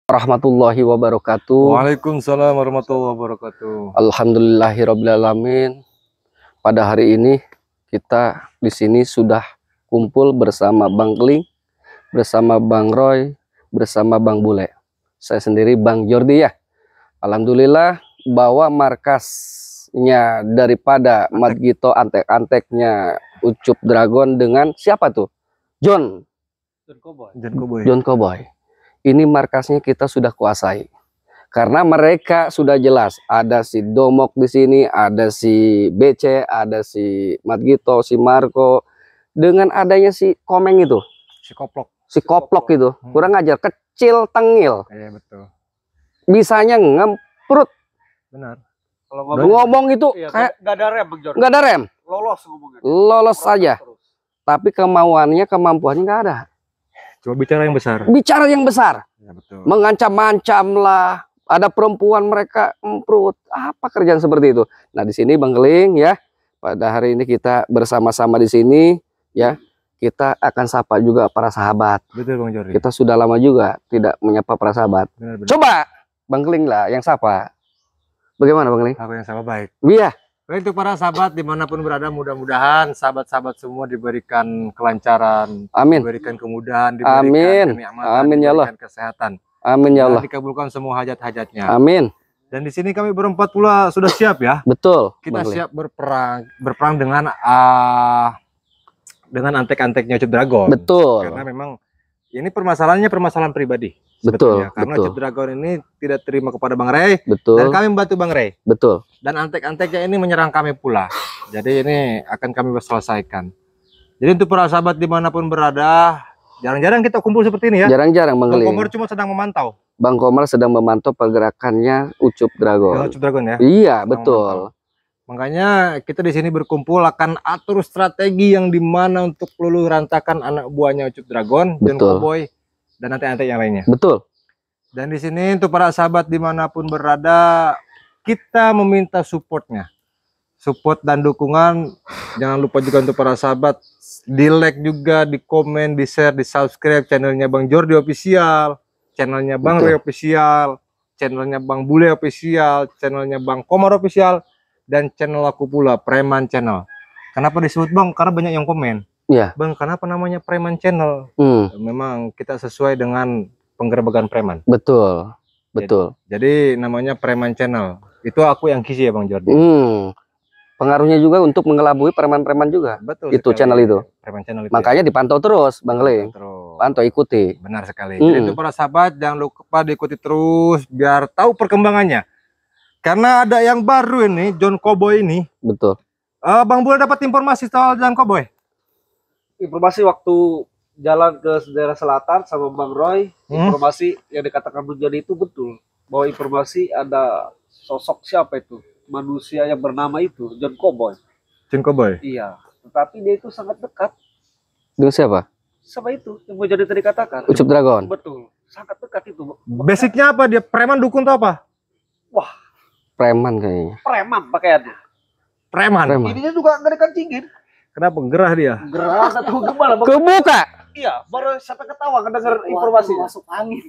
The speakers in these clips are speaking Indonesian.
Warahmatullahi wabarakatuh. Waalaikumsalam warahmatullahi wabarakatuh. Alhamdulillahirobbilalamin. Pada hari ini kita di sini sudah kumpul bersama Bang Kling, bersama Bang Roy, bersama Bang Bule. Saya sendiri Bang Jordi ya. Alhamdulillah bahwa markasnya daripada Madgito antek-anteknya Ucup Dragon dengan siapa tuh? John Cowboy. Ini markasnya kita sudah kuasai. Karena mereka sudah jelas, ada si Domok di sini, ada si BC, ada si Madgito, si Marco, dengan adanya si Komeng itu, si Koplok itu, kurang ajar, kecil tengil. Iya betul. Bisanya ngemprut. Benar. Kalau ngomong itu iya, kayak nggak ada rem, Bang Jordi. Nggak ada rem. Lolos ngomongnya. Lolos saja. Tapi kemauannya, kemampuannya nggak ada. Coba bicara yang besar. Bicara yang besar. Ya, betul. Mengancam-ancam lah. Ada perempuan mereka emprut. Apa kerjaan seperti itu? Nah, di sini Bang Kling ya. Pada hari ini kita bersama-sama di sini ya. Kita akan sapa juga para sahabat. Betul Bang Jordi. Kita sudah lama juga tidak menyapa para sahabat. Benar. Coba Bang Kling lah yang sapa. Bagaimana Bang Kling? Aku yang sama baik. Iya. Untuk para sahabat dimanapun berada, mudah-mudahan sahabat-sahabat semua diberikan kelancaran, Amin. diberikan kemudahan, Amin. diberikan kenikmatan, Amin ya Allah. diberikan kesehatan. Amin ya Allah. Dikabulkan semua hajat-hajatnya. Amin. Dan di sini kami berempat pula sudah siap ya. Betul. Kita Bang siap berperang dengan antek-anteknya Ucup Dragon. Betul. Karena memang ini permasalahan pribadi. Betul. Karena Ucup Dragon ini tidak terima kepada Bang Rey. Betul. Dan kami membantu Bang Rey. Betul. Dan antek-anteknya ini menyerang kami pula. Jadi ini akan kami selesaikan. Jadi untuk para sahabat dimanapun berada, jarang-jarang kita kumpul seperti ini ya. Jarang-jarang Bang Kling. Bang Komar cuma sedang memantau. Bang Komar sedang memantau pergerakannya Ucup Dragon. Ucup Dragon ya. Iya, Sedang betul. memantau. Makanya kita di sini berkumpul akan atur strategi yang dimana untuk peluluh rantakan anak buahnya Ucup Dragon, John Cowboy, dan antek-antek yang lainnya. Betul. Dan di sini untuk para sahabat dimanapun berada, kita meminta supportnya, support dan dukungan. Jangan lupa juga untuk para sahabat di like juga, di komen, di share, di subscribe channelnya Bang Jordi Official, channelnya Bang Roy Official, channelnya Bang Bule Official, channelnya Bang Komar Official, dan channel aku pula Preman Channel. Kenapa disebut Bang? Karena banyak yang komen. Iya. Bang, kenapa namanya Preman Channel? Memang kita sesuai dengan penggerebekan preman. Betul. Betul. Jadi namanya Preman Channel. Itu aku yang kisi ya Bang Jordi. Pengaruhnya juga untuk mengelabui preman-preman juga. Betul. Itu sekali. channel itu. Preman Channel itu. Makanya dipantau terus Bang Kling. Pantau, ikuti. Benar sekali. Jadi itu para sahabat jangan lupa diikuti terus biar tahu perkembangannya. Karena ada yang baru ini, John Cowboy ini. Betul. Bang Bule dapat informasi soal John Cowboy? Informasi waktu jalan ke daerah selatan sama Bang Roy, informasi yang dikatakan menjadi itu betul. Bahwa informasi ada sosok siapa itu? Manusia yang bernama itu, John Cowboy. John Cowboy? Iya. Tetapi dia itu sangat dekat. Dengan siapa? Sama itu, yang jadi tadi katakan. Ucup Dragon? Betul. Sangat dekat itu. Basicnya apa? Dia preman dukun atau apa? Wah. Preman kayaknya. Preman pakaiannya. Preman. Ininya juga nggak dikancingin. Kenapa? Gerah dia? Gerah atau gimana? Kebuka. Iya, baru sampai ketawa kedengar informasi. Masuk angin.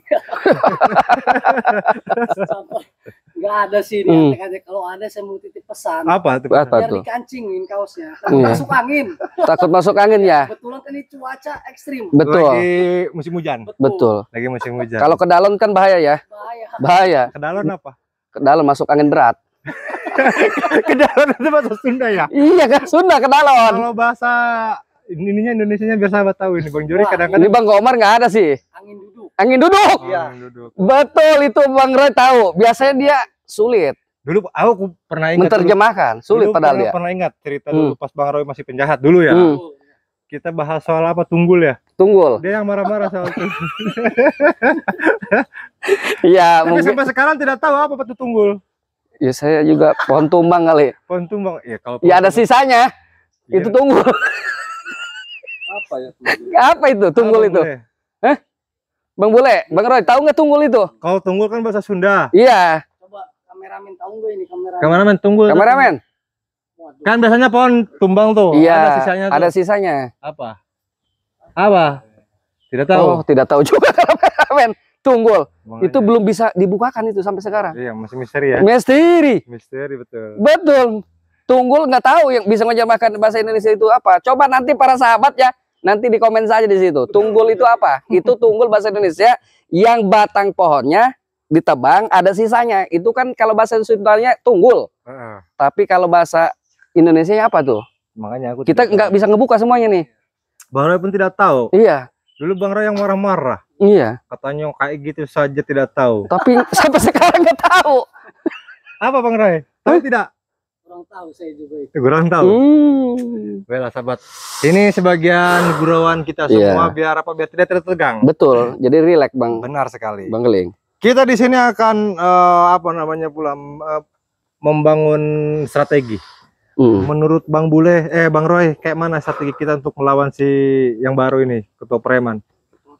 Nggak ada sih ini. Kalau ada saya mau titip pesan. Apa itu? Biar dikancingin kaosnya. Masuk angin. Takut masuk angin ya. Kebetulan kan ini cuaca ekstrim. Betul. Lagi musim hujan. Betul. Lagi musim hujan. Kalau ke dalam kan bahaya ya. Bahaya. Ke dalam apa? Ke dalam masuk angin berat. Ke dalam itu bahasa Sunda ya? Iya kan, Sunda ke dalam. Kalau bahasa ininya Indonesianya biar sahabat tahu ini Bang Juri kadang-kadang. Ini Bang Komar nggak ada sih. Angin duduk. Angin duduk. Iya. Betul itu Bang Roy tahu. Biasanya dia sulit. Dulu aku pernah ingat. Menerjemahkan. Sulit padahal dia. Pernah ingat cerita dulu pas Bang Roy masih penjahat dulu ya. Kita bahas soal apa? Tunggul ya? Tunggul. Dia yang marah-marah soal itu. Iya. Tapi sampai sekarang tidak tahu apa itu tunggul. Ya saya juga pohon tumbang kali. Pohon tumbang. Ya kalau. Ya ada sisanya. Itu tunggul. Apa ya? Apa itu tunggul itu? Hah? Bang Bule, Bang Roy, tahu nggak tunggul itu? Kalau tunggul kan bahasa Sunda. Iya. Coba kameramen tahu nggak ini kameramen? Kameramen tunggul. Kameramen. Kan biasanya pohon tumbang tuh. Iya. Ada sisanya tuh. Ada sisanya. Apa? Apa? Tidak tahu. Oh, tidak tahu juga kameramen. Tunggul. Makanya. Itu belum bisa dibukakan itu sampai sekarang. Iya, masih misteri ya. Misteri. Misteri betul. Betul. Tunggul nggak tahu yang bisa menerjemahkan bahasa Indonesia itu apa. Coba nanti para sahabat ya, nanti di komen saja di situ. Tunggul itu apa? Itu tunggul bahasa Indonesia yang batang pohonnya ditebang ada sisanya. Itu kan kalau bahasa Sundanya tunggul. Tapi kalau bahasa Indonesia apa tuh? Makanya aku Kita nggak bisa ngebuka semuanya nih. Bang Roy pun tidak tahu. Iya. Dulu Bang Roy yang marah-marah. Iya. Katanya kayak gitu saja tidak tahu. Tapi sampai sekarang nggak tahu. Apa Bang Roy? Tahu tidak? Kurang tahu saya juga itu. Kurang tahu. Baiklah sahabat. Ini sebagian gurauan kita semua biar apa? Biar tidak tertegang. Betul. Jadi rileks Bang. Benar sekali. Bang Geling. Kita di sini akan apa namanya pula membangun strategi. Menurut Bang Bang Roy, kayak mana strategi kita untuk melawan si yang baru ini, Ketua Preman?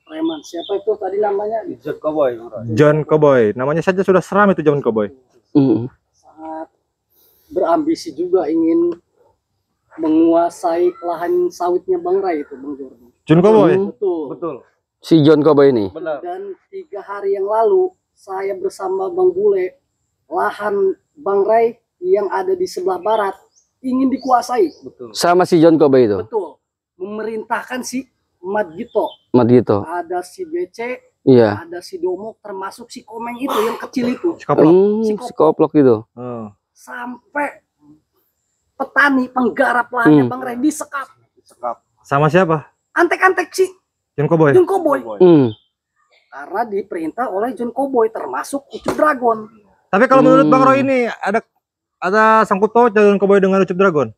Preman siapa itu tadi namanya? John Cowboy. John Cowboy. Namanya saja sudah seram itu John Cowboy. Sangat berambisi juga ingin menguasai lahan sawitnya Bang Ray itu, Bang Jordi. John Cowboy. Betul. Betul. Si John Cowboy ini. Benar. Dan 3 hari yang lalu saya bersama Bang Bule, lahan Bang Ray yang ada di sebelah barat ingin dikuasai. Betul. Sama si John Cowboy itu. Betul. Memerintahkan si Madgito. Madgito. Ada si BC, Iya. ada si Domo, termasuk si Komeng itu yang kecil itu. Si Koplok. Si Koplok itu. Sampai petani penggarap lahannya Bang Ray disekap. Sama siapa? Antek-antek si John Cowboy. John Cowboy. Hmm. Karena diperintah oleh John Cowboy, termasuk Ucup Dragon. Tapi kalau menurut Bang Roy ini ada sangkut paut John Cowboy dengan Ucup Dragon?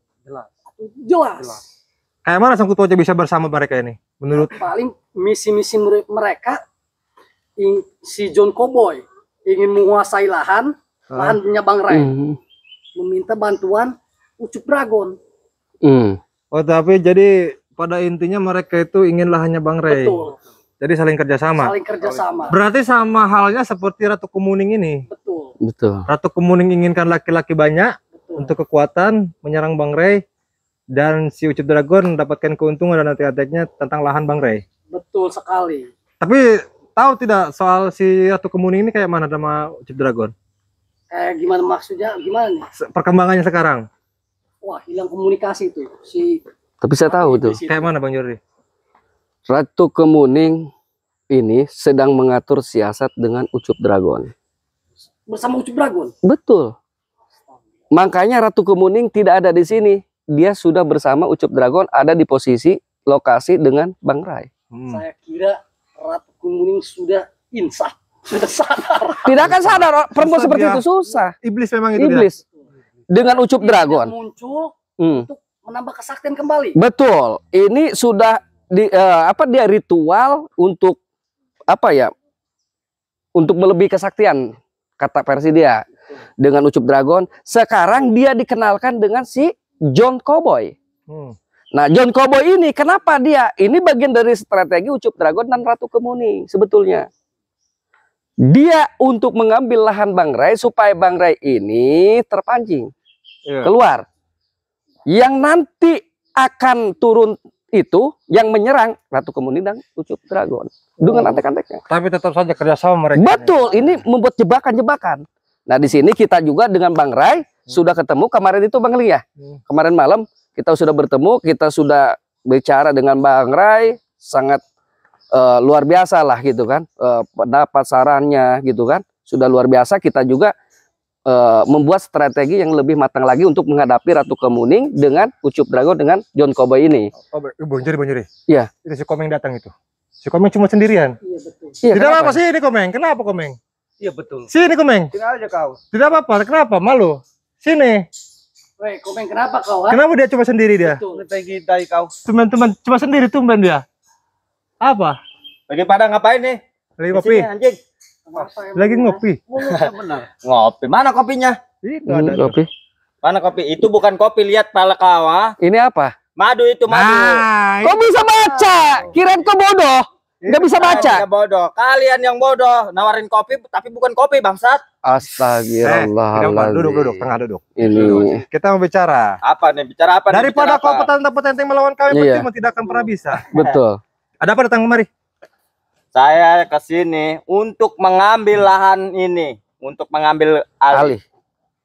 Jelas. Kayak mana sangkut pautnya bisa bersama mereka ini? Menurut Paling misi-misi mereka, si John Cowboy ingin menguasai lahannya Bang Ray, meminta bantuan Ucup Dragon. Oh, tapi jadi pada intinya mereka itu ingin lahannya Bang Ray. Betul. Jadi saling kerjasama. Saling kerjasama. Berarti sama halnya seperti Ratu Kemuning ini. Betul. Betul. Ratu Kemuning inginkan laki-laki banyak Betul. untuk kekuatan menyerang Bang Ray, dan si Ucup Dragon mendapatkan keuntungan dan antek-anteknya tentang lahan Bang Ray. Betul sekali. Tapi tahu tidak soal si Ratu Kemuning ini kayak mana sama Ucup Dragon? Kayak gimana maksudnya? Gimana nih? Perkembangannya sekarang? Wah, hilang komunikasi tuh. Tapi saya tahu tuh. Kayak mana Bang Jordi? Ratu Kemuning ini sedang mengatur siasat dengan Ucup Dragon. Bersama Ucup Dragon? Betul. Makanya Ratu Kemuning tidak ada di sini. Dia sudah bersama Ucup Dragon, ada di posisi lokasi dengan Bang Ray. Saya kira Ratu Kemuning sudah insaf, sudah sadar. Tidak akan sadar perempuan Susah seperti dia. itu, susah. Iblis memang itu. Iblis. Dengan Ucup Dragon. Muncul untuk menambah kesaktian kembali. Betul. Ini sudah dia ritual untuk apa ya? Untuk melebihi kesaktian, kata versi dia. Dengan Ucup Dragon, sekarang dia dikenalkan dengan si John Cowboy. Nah, John Cowboy ini kenapa dia? Ini bagian dari strategi Ucup Dragon dan Ratu Kemuning sebetulnya. Dia untuk mengambil lahan Bang Ray supaya Bang Ray ini terpancing keluar. Yang nanti akan turun itu yang menyerang Ratu Kemuning dan Ucup Dragon dengan antek-anteknya. Tapi tetap saja kerjasama mereka. Betul, ini membuat jebakan-jebakan. Nah, di sini kita juga dengan Bang Ray sudah ketemu kemarin itu Bang Lia. Kemarin malam kita sudah bertemu, kita sudah bicara dengan Bang Ray, sangat luar biasa lah gitu kan. Pendapat sarannya gitu kan. Sudah luar biasa. Kita juga membuat strategi yang lebih matang lagi untuk menghadapi Ratu Kemuning dengan Ucup Dragon dengan John Cowboy ini. Bang Juri. Iya. Itu si Komeng datang itu. Si Komeng cuma sendirian. Iya betul. Iya, Tidak kenapa? apa-apa sih ini Komeng. Kenapa Komeng? Iya betul. Sini Komeng. Sini aja kau. Tidak apa-apa. Kenapa? Malu. Sini. Weh, Komeng kenapa kau? Ha? Kenapa dia cuma sendiri dia? Betul. Kita kau. Teman-teman cuma sendiri tumben dia. Apa? Lagi pada ngapain nih? Lagi ngopi. Anjing. Lagi ngopi. Benar. Ngopi. Mana kopinya? Itu ada. Kopi. Mana kopi? Itu bukan kopi, lihat pala kau. Ini apa? Madu itu madu. Nah, Kok bisa baca? Kirain kau bodoh. Nggak bisa baca. Kalian bodoh. Kalian yang bodoh nawarin kopi tapi bukan kopi bangsat. Astagfirullahaladzim. duduk, tengah duduk. Ini. Kita mau bicara. Apa nih? Bicara apa? nih? Daripada Bicara kau apa? petentang-petenteng melawan kami, Iya. tidak akan pernah bisa. Betul. Ada apa datang kemari? Saya ke sini untuk mengambil lahan ini, untuk mengambil alih. Alih.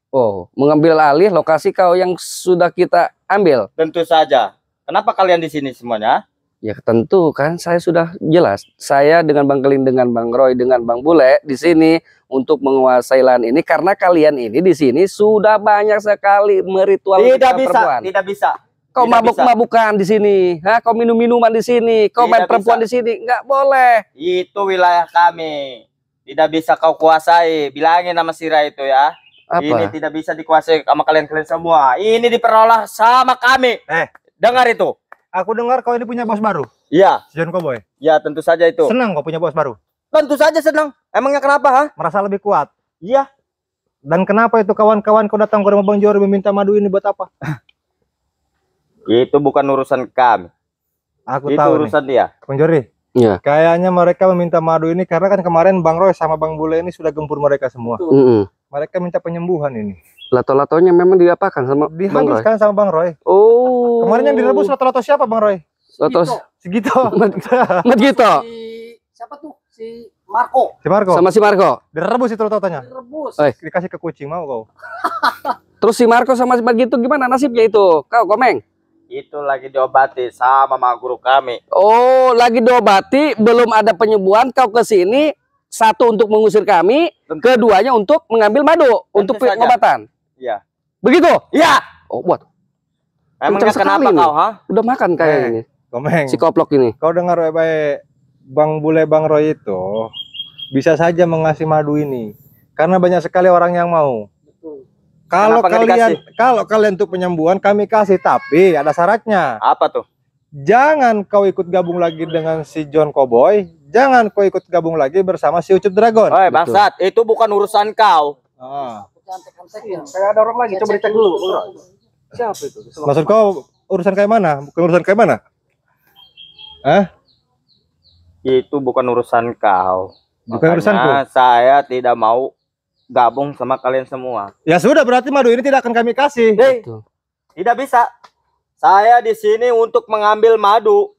Oh, mengambil alih lokasi kau yang sudah kita ambil. Tentu saja. Kenapa kalian di sini semuanya? Ya tentu kan, saya sudah jelas. Saya dengan Bang Keling, dengan Bang Roy, dengan Bang Bule di sini untuk menguasai lahan ini karena kalian ini di sini sudah banyak sekali meritual Tidak bisa, perempuan. tidak bisa. Kau Tidak mabuk-mabukan di sini, kau minum-minuman di sini, kau main Tidak perempuan bisa. di sini, nggak boleh. Itu wilayah kami. Tidak bisa kau kuasai. Bilangin nama Sira itu ya. Ini Apa? tidak bisa dikuasai sama kalian-kalian semua. Ini diperoleh sama kami. Dengar itu. Aku dengar kau ini punya bos baru, Iya, si John Cowboy. ya tentu saja itu. Senang kau punya bos baru. Tentu saja senang. Emangnya kenapa, ha? Merasa lebih kuat. Iya. Dan kenapa itu kawan-kawan kau datang ke rumah Bang Jori meminta madu ini buat apa? Itu bukan urusan kami. Aku Itu tahu nih. urusan dia. Bang Jori. Iya. Kayaknya mereka meminta madu ini karena kan kemarin Bang Roy sama Bang Bule ini sudah gempur mereka semua. Mereka minta penyembuhan ini. Lato-latonya memang diapakan sama Bang Roy? Dihabiskan sama Bang Roy. Oh. Kemarin yang direbus lato-lato siapa Bang Roy? Lato Segitu. Mat gitu. Siapa tuh? Si Marco. Si Marco. Sama si Marco. Direbus itu lato-latonya. Direbus. Dikasih ke kucing mau kau. Terus si Marco sama si Mat gitu gimana nasibnya itu? Kau Komeng? Itu lagi diobati sama guru kami. Oh, lagi diobati, belum ada penyembuhan, kau ke sini satu untuk mengusir kami, keduanya untuk mengambil madu untuk saja. pengobatan. Iya. Begitu? Iya. Oh, buat. Emangnya Kencang kenapa sekali kau, nih. ha? Udah makan kayaknya Komeng. si koplok ini. Kau dengar baik-baik, Bang Bule Bang Roy itu bisa saja mengasih madu ini karena banyak sekali orang yang mau. Kalau Kenapa nggak kalau kalian untuk penyembuhan kami kasih, tapi ada syaratnya. Apa tuh? Jangan kau ikut gabung lagi dengan si John Cowboy, jangan kau ikut gabung lagi bersama si Ucup Dragon. Oi, bangsat, itu bukan urusan kau. Kayak ada orang lagi, coba dicek dulu. Siapa itu? Maksud kau urusan kayak mana? Bukan urusan kayak mana? Itu bukan urusan kau. Bukan urusanku. Makanya saya tidak mau gabung sama kalian semua. Ya sudah, berarti madu ini tidak akan kami kasih. Betul. Tidak bisa. Saya di sini untuk mengambil madu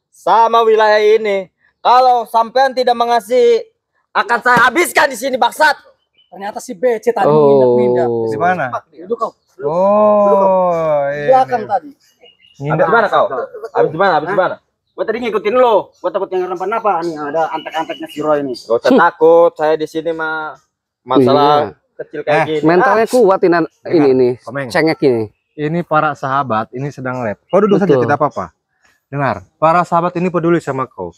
sama wilayah ini. Kalau sampean tidak mengasih, akan saya habiskan di sini, bangsat. Ternyata si BC tadi mindah-mindah. Di mana? Duduk kau. Oh, Belakang tadi. Habis di mana kau? Habis di mana? Habis di mana? Gua tadi ngikutin lo. Gua takut yang kenapa-napa nih, ada antek-anteknya si Roy nih. Gak usah takut, saya di sini mah masalah kecil kayak gini. Mentalnya kuat ini nih. Komeng. Cengek ini. Ini para sahabat, ini sedang lab. Kau duduk saja, Betul. tidak apa-apa. Dengar, para sahabat ini peduli sama kau.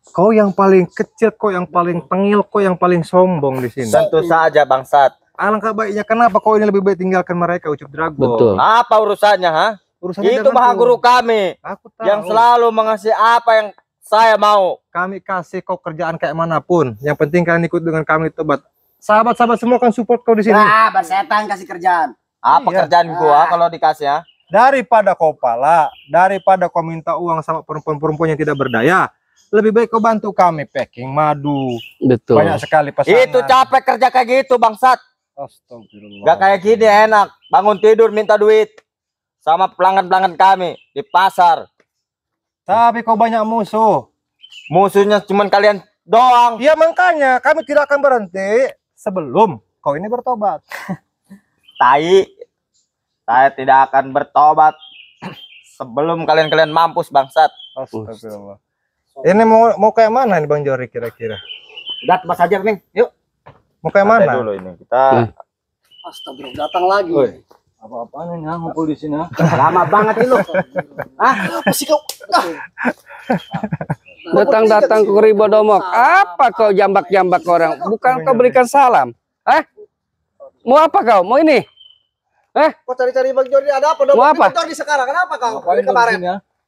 Kau yang paling kecil, kau yang paling tengil, kau yang paling sombong di sini. Tentu saja, bangsat. Alangkah baiknya, kenapa kau ini lebih baik tinggalkan mereka, Ucup Dragon? Betul. Apa urusannya, ha? Urusannya Itu denganku. maha guru kami Aku tahu. yang selalu mengasih apa yang saya mau. Kami kasih kau kerjaan kayak manapun. Yang penting kalian ikut dengan kami tobat. Sahabat-sahabat semua kan support kau di sini. Ah, bersetan kasih kerjaan. Apa Iya. kerjaan gua kalau dikasih, ya? Daripada kau pala, daripada kau minta uang sama perempuan-perempuan yang tidak berdaya, lebih baik kau bantu kami packing madu. Betul. Banyak sekali pesanan. Itu capek kerja kayak gitu, bangsat. Astagfirullah. Gak kayak gini enak. Bangun tidur minta duit sama pelanggan-pelanggan kami di pasar. Tapi kau banyak musuh. Musuhnya cuma kalian doang. Ya makanya kami tidak akan berhenti sebelum kau ini bertobat. Tai. Saya tidak akan bertobat sebelum kalian mampus, bangsat. Astagfirullah. Ini mau kayak mana nih Bang Jori kira-kira? Udah, mas aja nih. Yuk. Mau kayak Santai mana? dulu ini. Kita Astagfirullah, datang lagi. Apa-apaan ini ngumpul di sini? Lama banget ini lo. Apa sih kau? Datang-datang ke Ribodomok. Apa kau jambak-jambak orang? Bukan kau berikan salam. Mau apa kau? Mau ini? Kok cari-cari Bang Jody ada apa? Mau apa? Di sekarang kenapa kau? Dari kemarin.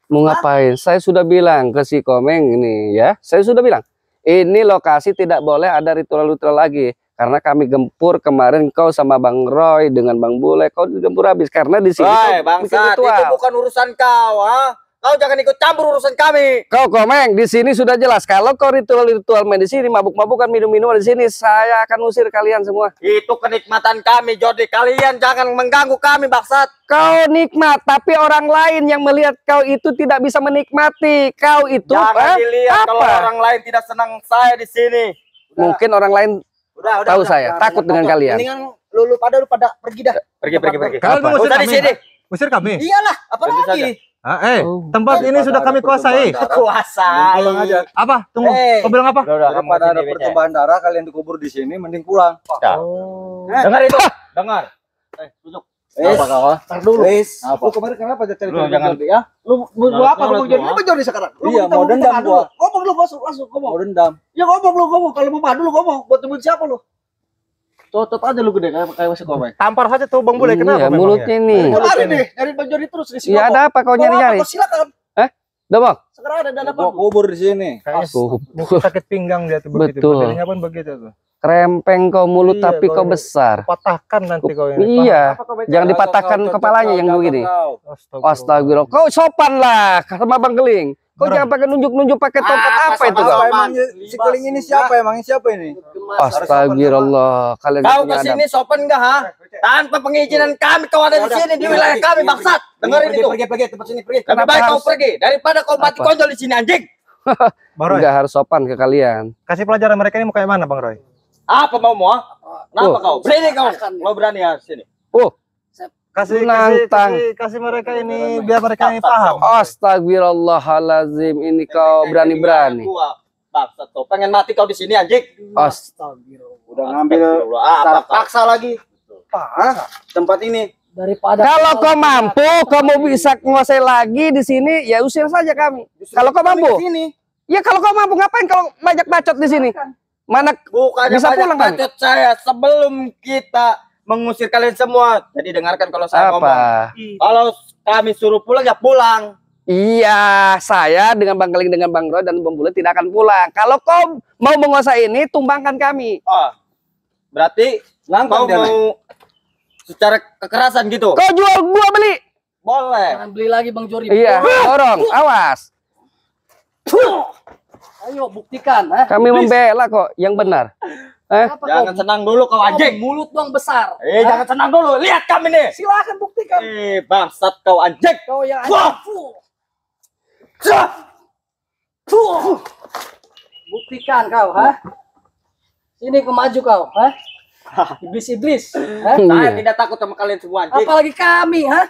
Mau ngapain? Saya sudah bilang ke si Komeng ini ya. Saya sudah bilang. Ini lokasi tidak boleh ada ritual-ritual lagi. Karena kami gempur kemarin kau sama Bang Roy dengan Bang Bule. Kau digempur habis. Karena di sini Woi, kau bikin bangsat, ritual. itu bukan urusan kau, ha? Kau jangan ikut campur urusan kami. Kau Komeng, di sini sudah jelas kalau kau ritual main di sini, mabuk-mabukan, minum-minum di sini, saya akan usir kalian semua. Itu kenikmatan kami, Jordi. Kalian jangan mengganggu kami, bangsat. Kau nikmat, tapi orang lain yang melihat kau itu tidak bisa menikmati. Kau itu Jangan dilihat kalau apa? orang lain tidak senang saya di sini. Mungkin orang lain tahu saya, takut dengan kalian. Mendingan lu pada pergi dah. Pergi. Kalian Apa? mengusir Usah di kami? sini. Usir kami? Iyalah, apa Tentu lagi? Tempat ini sudah kami kuasai. Kuasai. Pulang aja. Apa? Tunggu. Eh. Kau bilang apa? Daripada ada pertumpahan darah kalian dikubur di sini, mending pulang. Dengar itu. Dengar. Duduk. Apa kau? Tar dulu. Apa? Lu kemarin kenapa cari Lu jangan. ya? Lu apa ngomong Jordi? Lu apa Jordi sekarang? Lu Iya, minta mau minta dendam ngadu gua. lu. Ngomong lu langsung ngomong. Mau dendam. Ya ngomong. Kalau mau madu lu ngomong. Buat temuin siapa lu? Totot aja lu gede kayak masih Komeng. Tampar saja tuh Bang Bule. Kenapa Iya, memangnya? mulutnya nih. Lari deh, nyari Bang Jordi terus di sini. Iya, ada apa kau nyari-nyari? Silakan. Dobok. Sekarang ada dana Gua apa? kubur di sini. Kayaknya Tuh, mungkin sakit pinggang dia tuh begitu. Betul. Badannya pun begitu tuh. krempeng kau mulut Iya, tapi kau kau- besar. Patahkan nanti kau ini. Iya, Apa kau baca? jangan dipatahkan kepalanya yang begini. Astagfirullah. Astagfirullah. Kau sopan lah sama Bang Geling. Kau Bro. jangan pakai nunjuk-nunjuk pakai tongkat apa itu kau? Apa emang si Keling ini siapa emang? Siapa ini? Astagfirullah. Kalian Kau punya adab. kesini sopan nggak, ha? Tanpa pengizinan kami kau ada di sini di wilayah kami, bangsat. Dengerin itu. Pergi tempat sini pergi. Lebih baik kau harus- pergi daripada kau mati Apa? konyol di sini, anjing. Bang Roy, Enggak harus sopan ke kalian. kasih pelajaran mereka ini mau kayak mana Bang Roy? Apa mau ha? Kenapa Oh. kau? Berani kau. Silakan. Mau berani ya sini. Oh, Nantang. kasih mereka ini biar mereka ini paham. astagfirullahalazim. Ini kau berani-berani. Gua, bangsat kau. Pengen mati kau di sini, anjing. Astagfirullah. Udah ngambil Apa secara kau? paksa lagi. Tempat ini. Daripada Kalau kau mampu, kamu bisa menguasai lagi di sini, ya usir saja kami. Kalau kau mampu, Sini. ya kalau kau mampu ngapain kalau banyak bacot di sini? Mana Bukannya Bisa banyak pulang, kan? bacot saya sebelum kita mengusir kalian semua. Jadi dengarkan kalau saya ngomong. apa? Kalau kami suruh pulang ya pulang. Iya, saya dengan Bang Geling, dengan Bang Roy dan Bang Bule tidak akan pulang. Kalau kau mau menguasai ini, tumbangkan kami. Oh, berarti Langkang kau dia. Nek. mau secara kekerasan gitu? Kau jual, gua beli. Boleh. jangan beli lagi Bang Jordi. Iya, dorong, awas. Ayo buktikan, ha? Kami membela kok yang benar. Apa Jangan kau? senang dulu kau anjing. Mulut doang besar. Jangan senang dulu. Lihat kami nih. Silakan buktikan. Bangsat kau anjing. Kau yang Wah. Buktikan kau, ha? Sini kau maju kau, ha? Iblis-iblis, ha? Saya tidak takut sama kalian semua anjing. Apalagi kami, ha?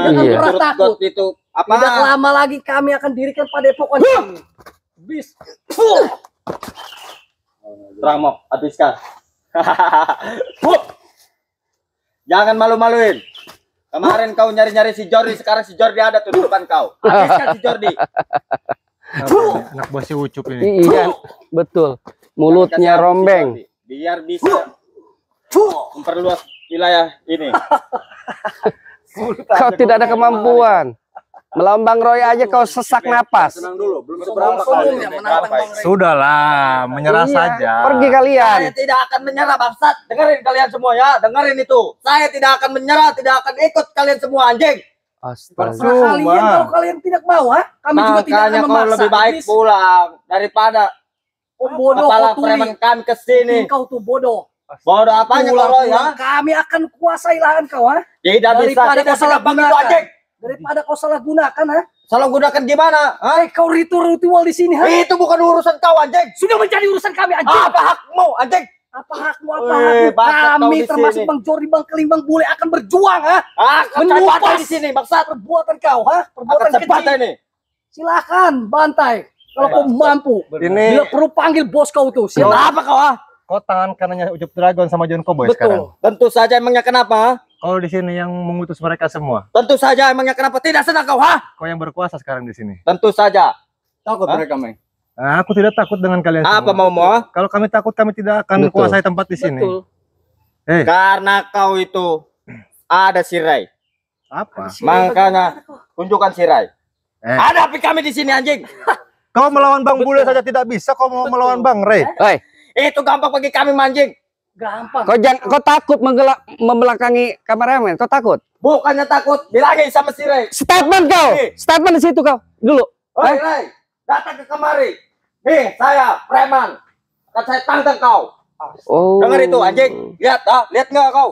Jangan Iya. pernah takut. Itu apa? Tidak lama lagi kami akan dirikan padepokan kami. Iblis. Ramok, habiskan. Jangan malu-maluin. Kemarin kau nyari-nyari si Jordi, sekarang si Jordi ada tuh di depan kau. Habiskan si Jordi. Anak buah si Ucup ini. Iya, betul. Mulutnya Habiskan si rombeng. Jordi, biar bisa memperluas wilayah ini. Kau tidak ada kemampuan. Melawan Bang Roy aja kau sesak napas. Tenang dulu, belum seberapa Sombong kali. ya menantang Bang Ray. Sudahlah, menyerah Iya, saja. pergi kalian. Saya tidak akan menyerah, bangsat. Dengerin kalian semua ya, dengerin itu. Saya tidak akan menyerah, tidak akan ikut kalian semua anjing. Astaga. Terserah kalian kalau kalian tidak mau, ha? Kami juga tidak akan Makanya kau memaksa. lebih baik Iblis. pulang daripada Oh, bodoh kepala kau tuli. preman kami kesini. Kau tuh bodoh. Bodoh apanya kau Roy, Pulang-pulang ya? kami akan kuasai lahan kau, ha? Tidak bisa, Daripada tidak kau salah segampang itu gunakan. anjing. Daripada kau salah gunakan, ha? Salah gunakan gimana? Hah? Kau ritual di sini, ha? Itu bukan urusan kau anjing. Sudah menjadi urusan kami, anjing. Apa hakmu anjing? Apa hakmu, apa Weh, hakmu? bangsat kau Kami di termasuk sini. Bang Jordi, Bang Keling, Bang Bule akan berjuang, ha? Akan saya Menumpas. bantai di sini, bangsat. Perbuatan kau, ha? Akan Perbuatan saya bantai keji. nih. Silakan bantai. Kalau kau mampu. Ini Bila perlu panggil bos kau tuh. Silakan. Kenapa kau ah? kau tangan kanannya Ucup Dragon sama John Cowboy sekarang. Betul. Tentu saja emangnya kenapa? Ha? Kau di sini yang mengutus mereka semua. Tentu saja emangnya kenapa tidak senang kau? Ha? Kau yang berkuasa sekarang di sini. Tentu saja. Takut Hah? mereka, Meng. Nah, aku tidak takut dengan kalian Apa semua. mau? Ha? Kalau kami takut, kami tidak akan Betul. kuasai tempat di sini. Betul. Karena kau itu ada sirai. Apa? Makanya tunjukkan sirai. Eh. Hadapi kami di sini anjing. Kau melawan Bang Bule saja tidak bisa, kau mau melawan Bang Ray. Hei, Itu gampang bagi kami manjing. Gampang. Kau takut membelakangi kameramen? Kau takut? Bukannya takut, bilangin sama si Ray. Statement kau. Statement di situ kau. Dulu. Oi Ray, datang ke kemari. Nih, saya preman. Akan saya tantang kau. Oh. Dengar itu anjing. Lihat lihat nggak kau?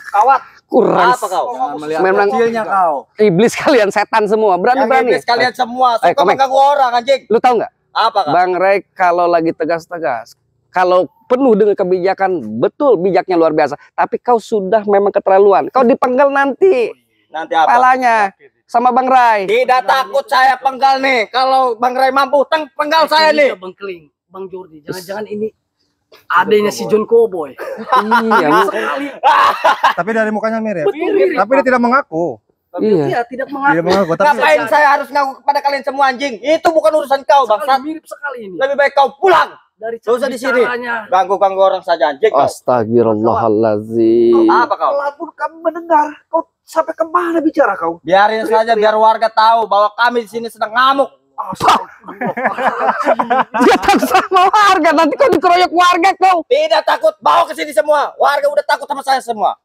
Kawat. Kurang. Apa kau? Memang Kecilnya kau. iblis kalian, setan semua. Berani-berani. Yang kalian semua suka Komeng. mengganggu orang anjing. Lu tahu nggak? Apa kau? Bang Ray kalau lagi tegas-tegas, kalau penuh dengan kebijakan, betul bijaknya luar biasa. Tapi kau sudah memang keterlaluan. Kau dipenggal nanti Nanti apa? palanya sama Bang Ray. Tidak takut saya penggal nih. Kalau Bang Ray mampu, penggal saya nih. Bang Keling, Bang Jordi, jangan-jangan ini adanya si John Cowboy. Iya, Tapi dari mukanya mirip. Betul mirip. Tapi dia tidak mengaku. iya. Dia tidak Dia mengaku. mengaku. Tapi Ngapain saya harus ngaku kepada kalian semua anjing? Itu bukan urusan kau, Sekali bangsat. mirip sekali ini. Lebih baik kau pulang. Dari Gak usah di sini. bicaranya. Ganggu-ganggu orang saja anjing kau. Astagfirullahaladzim. Apa kau? Walaupun kami mendengar, kau sampai kemana bicara kau? Biarin saja biar warga tahu bahwa kami di sini sedang ngamuk. Dia takut sama warga, nanti kau dikeroyok warga kau. Tidak takut, bawa ke sini semua. Warga udah takut sama saya semua.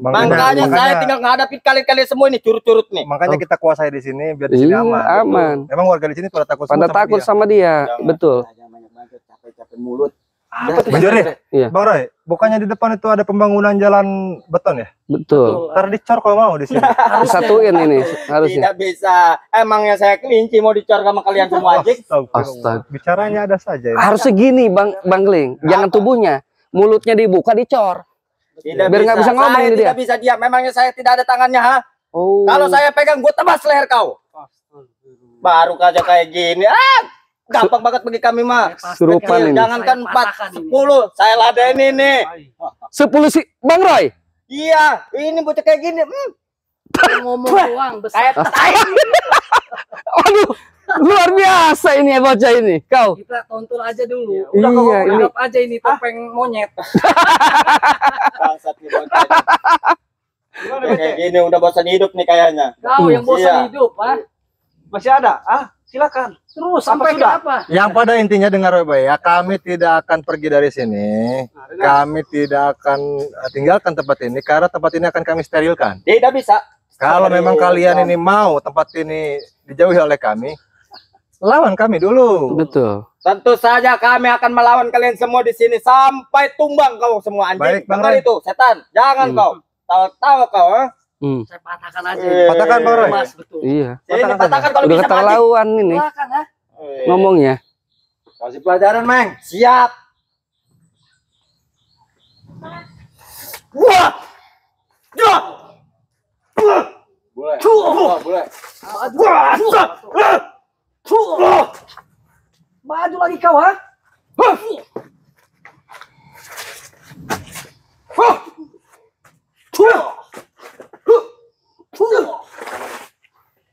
Makanya saya tinggal ngadapin kalian semua ini curut-curut nih. makanya kita kuasai di sini biar di sini Iya, aman. aman. Emang warga di sini pada takut Pada semua takut dia. sama dia, betul. Capek-capek mulut. Bang Jori, Iya. Bang Roy, bukannya di depan itu ada pembangunan jalan beton ya? Betul. Ntar dicor kalau mau di sini. Disatuin ini harusnya. Tidak bisa. Emangnya saya kelinci mau dicor sama kalian semua anjing? Astagfirullah. Bicaranya ada saja ini. Harusnya gini, Bang Gling. Jangan tubuhnya, mulutnya dibuka, dicor. Tidak Biar nggak bisa ngomong saya ini tidak bisa diam. Memangnya saya tidak ada tangannya, ha? Oh. Kalau saya pegang, gue tebas leher kau. Baru aja kayak gini. Gampang banget bagi kami mah. Surupan ini. Jangankan Saya 4, patahkan ini. 10. Saya ladenin nih. 10 sih, Bang Roy. Iya, ini bocah kayak gini. Ngomong doang besar. Aduh, luar biasa ini ya bocah ini. Kau. Kita tonton aja dulu. Iya, Udah kau ini. anggap aja ini topeng monyet. Bangsat nih bocah. Kayak gini udah bosan hidup nih kayaknya. Kau yang bosan Iya. hidup, ah. Masih ada? Silakan. Terus Apa sampai sudah? apa? Yang pada intinya dengar baik ya, kami tidak akan pergi dari sini. Kami tidak akan tinggalkan tempat ini karena tempat ini akan kami sterilkan. Tidak bisa. Kalau memang kalian ini mau tempat ini dijauhi oleh kami, lawan kami dulu. Betul. Tentu saja kami akan melawan kalian semua di sini sampai tumbang kau semua anjing. Baik, Bang Dengar Ray. itu, setan. Jangan kau. Tahu-tahu kau, ha? Saya patahkan aja. Patahkan, Bang Roy. Mas, betul. Iya. Sini patahkan kalau Udah bisa mati. keterlaluan ini Silakan, ah. ngomongnya. Kasih pelajaran, Meng. Siap. Wah. Wah. Boleh. Boleh. Maju lagi kau, ha?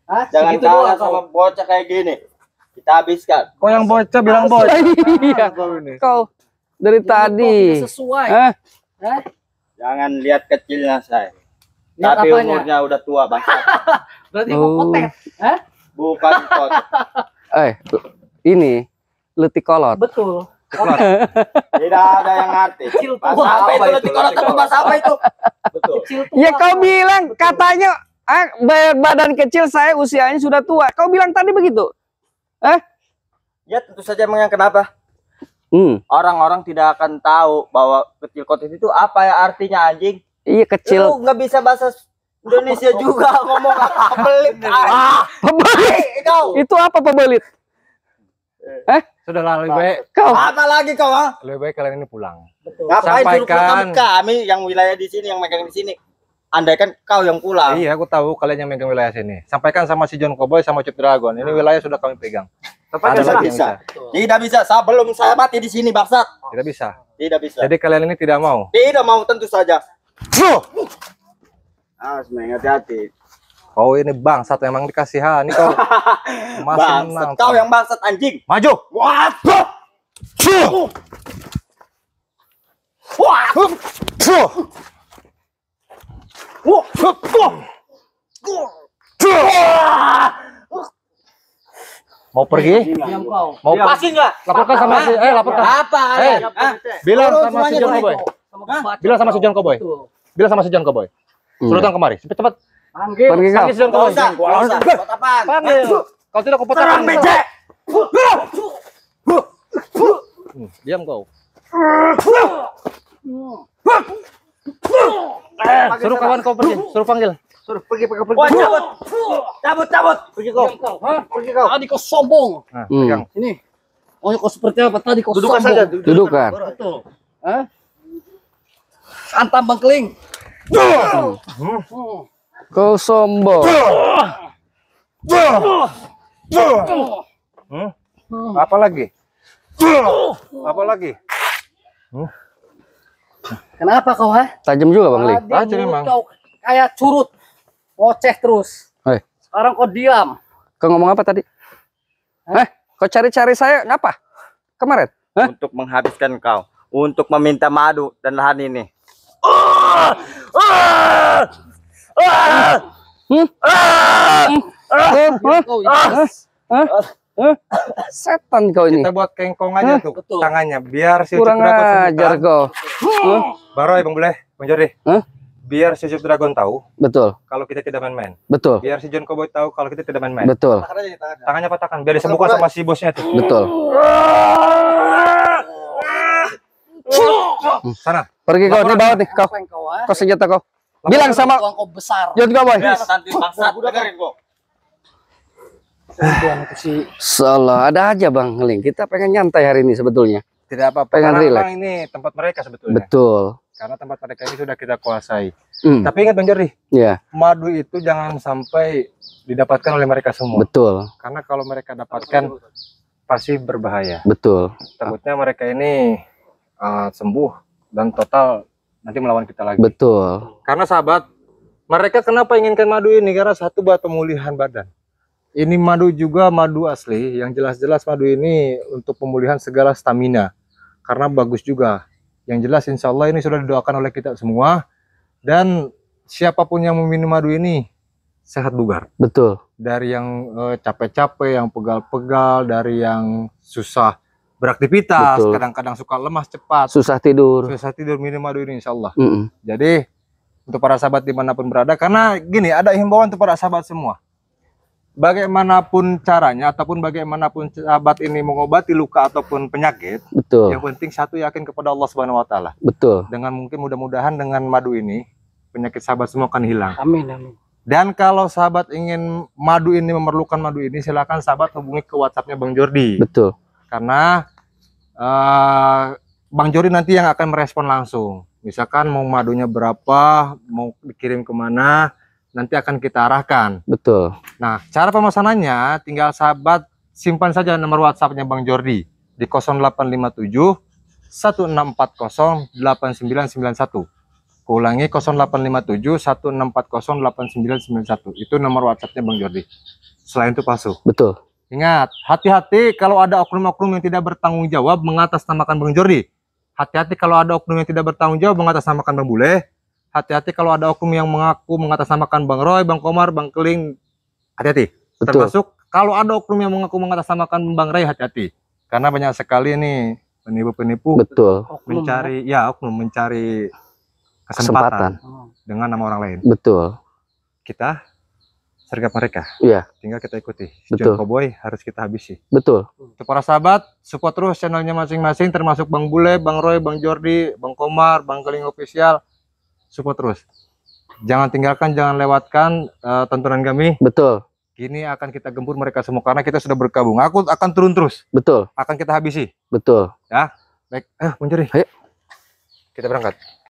Jangan segitu kalah doang kau. sama bocah kayak gini. Kita habiskan. Kok yang bocah bilang bocah? Iya. Kau dari tadi. Tidak sesuai. Hah? Hah? Jangan lihat kecilnya saya. Lihat Tapi apanya? umurnya udah tua, Bang. Berarti Oh. mau kotet. Hah? Bukan kot. Ini letik kolot. Betul. Tidak ada yang ngerti. Kecil Bahasa tua. apa itu? Nanti kalau ketemu bahasa apa itu? Betul. Kecil tua. Ya kau bilang katanya badan kecil saya usianya sudah tua. Kau bilang tadi begitu. Ya tentu saja emang yang kenapa? Orang-orang tidak akan tahu bahwa kecil kotis itu apa ya artinya anjing. Iya kecil. Lu nggak bisa bahasa Indonesia juga ngomong apa pelit. Pebelit. Kau. Itu apa pebelit? Sudah lebih baik, Kau. Apa lagi kau? Ha? lebih baik kalian ini pulang. Ngapain suruh Sampaikan. pulang kami yang wilayah di sini yang megang di sini? Andaikan kau yang pulang. Iya, aku tahu kalian yang megang wilayah sini. Sampaikan sama si John Cowboy sama Cip Dragon. Ini wilayah sudah kami pegang. Tidak Ada lagi yang bisa. Tidak bisa. Sebelum saya mati di sini, bangsat. Tidak bisa. Tidak bisa. Jadi kalian ini tidak mau. Tidak mau tentu saja. Meng, hati-hati. Kau ini bangsat memang dikasihani kau. Masih Bangsat. menang. Kau yang bangsat anjing. Maju. Wah. Mau pergi? Diam kau. Mau Pasti enggak? laporkan sama si laporkan. Apa? Bilang sama si John Cowboy. Bilang sama si John Cowboy. Bilang sama si John Cowboy. Suruh datang kemari. Cepat-cepat. Panggil. Pergi kau. Panggil si John Cowboy. Panggil. Kalau tidak aku potong. Diam kau. Suruh kawan kau pergi. Suruh panggil. Suruh pergi. Wah, cabut. Pergi kau. Pergi kau. Tadi kau sombong. Nah, pegang. Ini. Oh, kau seperti apa tadi kau Dudukkan sombong. saja. Dudukkan. Betul. Hah? Antam Bangkeling. Kau sombong. Apa lagi? Apa lagi? Kenapa kau, ha? Tajam juga Bang Ling. Tadi Tajam mulut memang. kau kayak curut. Ngoceh terus. Hei, Sekarang kau diam. kau ngomong apa tadi? Kau cari-cari saya ngapa? Kemarin? Untuk menghabiskan kau, untuk meminta madu dan lahan ini. Setan kau ini. Kita buat kengkong aja tuh Betul. tangannya biar si Kurang Ucup Dragon ajar kau. Baroy Bang Boleh, Bang Jordi. Hah? Biar si Ucup Dragon tahu Betul, kalau kita tidak main-main. betul, Biar si John Cowboy tahu kalau kita tidak main-main. betul, Tangannya patahkan biar disembuhkan sama si bosnya tuh. betul. Sana. Pergi kau, ini bawa nih kau. Apa yang kau, ha? Kau senjata kau. Bilang sama Tuang kau besar. John Cowboy. Nanti bangsat, dengerin kok. Tuang itu si Salah, ada aja Bang Ling. Kita pengen nyantai hari ini sebetulnya. Tidak apa-apa. Pengen Karena relax. memang ini tempat mereka sebetulnya. Betul. Karena tempat mereka ini sudah kita kuasai. Hmm, Tapi ingat Bang Jordi, ya, madu itu jangan sampai didapatkan oleh mereka semua. betul, Karena kalau mereka dapatkan pasti berbahaya. betul, Takutnya mereka ini sembuh dan total nanti melawan kita lagi. betul, Karena sahabat, mereka kenapa inginkan madu ini? Karena satu buat pemulihan badan. Ini madu juga madu asli, yang jelas-jelas madu ini untuk pemulihan segala stamina. Karena bagus juga. Yang jelas insya Allah ini sudah didoakan oleh kita semua. Dan siapapun yang meminum madu ini sehat bugar. betul, Dari yang capek-capek, yang pegal-pegal, dari yang susah beraktivitas, Betul. kadang-kadang suka lemas cepat, susah tidur. susah tidur, minum madu ini insya Allah. Mm-mm. Jadi untuk para sahabat dimanapun berada, karena gini ada himbauan untuk para sahabat semua. Bagaimanapun caranya ataupun bagaimanapun sahabat ini mengobati luka ataupun penyakit, Betul, yang penting satu yakin kepada Allah Subhanahu Wa Taala. betul, Dengan mungkin mudah-mudahan dengan madu ini penyakit sahabat semua akan hilang. amin amin. Dan kalau sahabat ingin madu ini memerlukan madu ini, silakan sahabat hubungi ke WhatsApp-nya Bang Jordi. betul, Karena Bang Jordi nanti yang akan merespon langsung. Misalkan mau madunya berapa, mau dikirim kemana, nanti akan kita arahkan. betul, Nah, cara pemesanannya tinggal sahabat simpan saja nomor WhatsApp-nya Bang Jordi di 0857 1640 8991. Ulangi 0857 1640 8991. Itu nomor WhatsApp-nya Bang Jordi. Selain itu palsu. betul, Ingat, hati-hati kalau ada oknum-oknum yang tidak bertanggung jawab mengatasnamakan Bang Jordi. Hati-hati kalau ada oknum yang tidak bertanggung jawab mengatasnamakan Bang Bule. Hati-hati kalau ada oknum yang mengaku mengatasnamakan Bang Roy, Bang Komar, Bang Keling. Hati-hati. betul, Termasuk kalau ada oknum yang mengaku mengatasnamakan Bang Ray, hati-hati. Karena banyak sekali nih penipu-penipu betul, Oknum, mencari oknum mencari kesempatan, kesempatan dengan nama orang lain. betul, Kita sergap mereka. Iya. Tinggal kita ikuti. Betul. John Cowboy harus kita habisi. betul, Untuk para sahabat, support terus channelnya masing-masing, termasuk Bang Bule, Bang Roy, Bang Jordi, Bang Komar, Bang Keling Official. Support terus. Jangan tinggalkan, jangan lewatkan tontonan kami. betul, Kini akan kita gempur mereka semua karena kita sudah bergabung. Aku akan turun terus, betul, akan kita habisi. betul. Baik, Bang Jordi. Ayo. Kita berangkat.